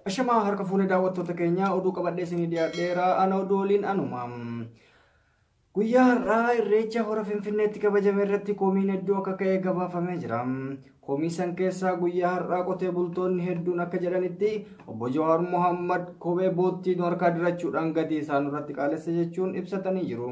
Ashama harka fuune daawwattoota keenya oduu qabadhee isinii dhiyaadheera ana oduuliin anuma. Guyyaa har'aa irreecha hora Finfinneetti kabajame irratti koomiin hedduu akka ka'e gabaafamee jira. Koomii san keessaa guyyaa har'aa qotee bultoonni hedduun akka jedhanitti obbo Jawaar Mohammad kophee boottii harkaa dirachuudhaan gatii isaan irratti qaalessa jechuun ibsatanii jiru.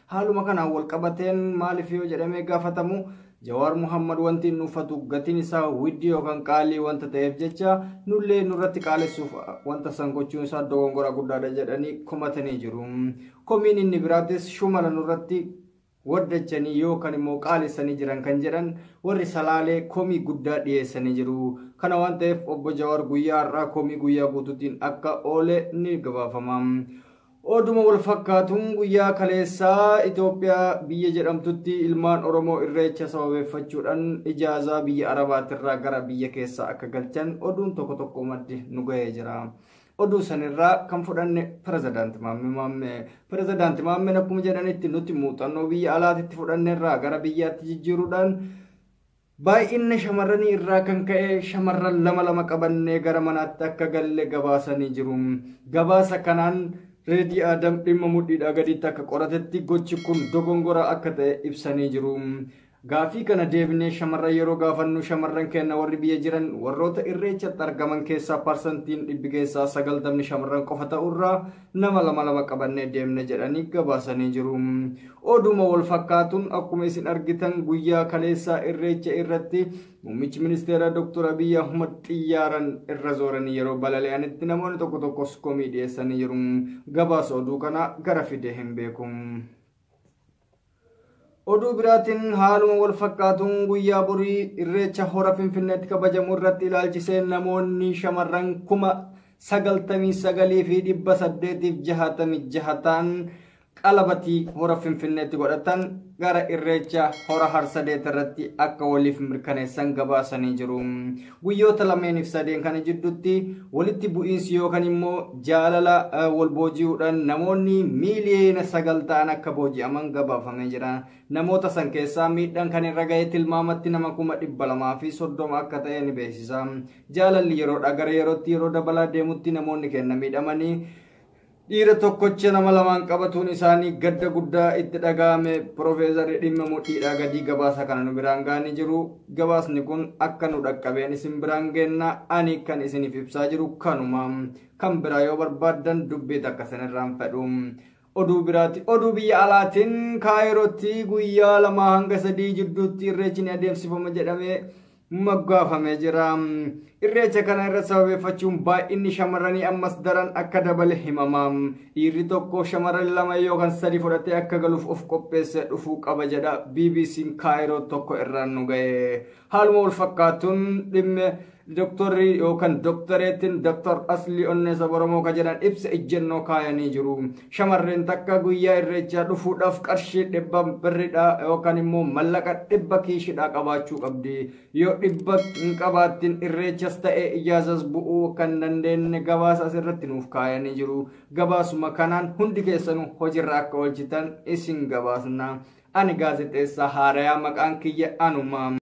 Haaluma kanaan wal qabateen maaliif yoo jedhamee gaafatamu Jawaar Mohammad wanti inni uffatu gatiin isaa widdi yookaan qaalii wanta ta'eef jecha nullee nurratti qaalessuuf wanta san gochuun isaa dogongora guddaadha jedhanii komatanii jiru. Koomiin inni biraatis shumala nurratti waddachanii yookaan immoo qaalessanii jiran kan jedhan warri salaalee koomii guddaa dhiyeessanii jiru. Kana waan ta'eef obbo Jawaar guyyaa har'aa koomii guyyaa guutuutiin akka oole ni gabaafama. Oduma wal fakkaatuun guyyaa kaleessaa Itoophiyaa biyya jedhamtutti ilmaan Oromoo irreecha sababeeffachuudhaan ijaazaa biyya Arabaatirraa gara biyya keessaa akka galchan oduun tokko tokko maddi nu ga'ee jira. Oduu sanirraa kan fudhanne Pirezidaanti Maammeen akkuma jedhanitti nuti muuxannoo biyya alaatitti fudhanneerraa gara biyyaatti jijjiiruudhaan baay'inni shamarranii irraa kan ka'e shamarran lama qabannee gara manaatti akka galle gabaasanii jiru. Gabaasa kanaan Reedii Adam dhimma mudhiidhaa gaditti akka qoratetti gochi kun dogongora akka ta'e ibsanii jiru. Gaafii kana deebinee shamarran yeroo gaafannu shamarran keenya warri biyya jiran warroota irreechatti argaman keessaa parsantiin 90% shamarran qofa ta'urraa nama lama qabannee deemne jedhanii gabaasanii jiru. Oduma wal fakkaatuun akkuma isin argitan guyyaa kaleessaa irreecha irratti muummichi ministeera Dr. Abiy Ahmad xiyyaaran irra zooranii yeroo balali'anitti namoonni tokko tokkos komii dhiyeessanii jiru. Gabaasa oduu kana gara fide hin beeku. Oduu biraatiin haaluma wal fakkaatuun guyyaa borii irreecha hora Finfinneetti kabajamu irratti ilaalchisee namoonni shamarran 99,866 ta'an qalabatii hora Finfinneetti godhatan gara irreecha hora Harsadeet irratti akka waliif mirkaneessan gabaasanii jiru. Guyyoota lameeniif sadeen kana jidduutti walitti bu'iinsi yookaan immoo jaalala wal booji'uudhaan namoonni miiliyoona 9 ta'an akka booji'aman gabaafamee jira. Namoota san keessaa miidhaan kan irra ga'e tilmaamatti nama 230 akka ta'e ni beeksisa. Jaalalli yeroodhaa gara yerootti yeroo dabalaa deemutti namoonni keenya miidhamanii dhiira tokkocha nama lamaan qabatuun isaanii gadda guddaa itti dhaga'ame Profeesarri dhimma mudhiidhaa gadii gabaasa kana nu biraan ga'anii jiru. Gabaasni kun akka nu dhaqqabeen isin biraan geenna ani kan isiniif ibsaa jiru kanuma. Kan biraa yoo barbaaddan dubbii akka sanirraan fedhu. Oduu biraati. Oduu biyya alaatiin Kaayirootti guyyaa 2 hanga 3 jidduutti irreechni adeemsifama jedhamee maggaafamee jira. Irreecha kana irra sababeeffachuun baay'inni shamarranii ammas daran akka dabale himama. Dhiirri tokko shamarran 2 yookaan 3 fudhatee akka galuuf of qopheessee dhufuu qaba jedha BBC'n Kaayiroo tokko irraan nu ga'e. Haaluma wal fakkaatuun dhimma Doktorri yookaan doktoreetiin Dr. Aslii Onneesa Boromoo ka jedhan ibsa ejjennoo kaayanii jiru. Shamarreen takka guyyaa irreechaa dhufuudhaaf qarshii 100 birriidhaa yookaan immoo mallaqa 100 kiishiidhaa qabaachuu qabdi. Yoo 100 hin qabaattin irreechas ta'ee ijaazas bu'uu kan dandeenye gabaasa asirratti nuuf kaayanii jiru. Gabaasuma kanaan hundi keessanuu hojiirra akka oolchitan isin gabaasna. Ani gaazexeessaa Haarayaa maqaan kiyya anuma.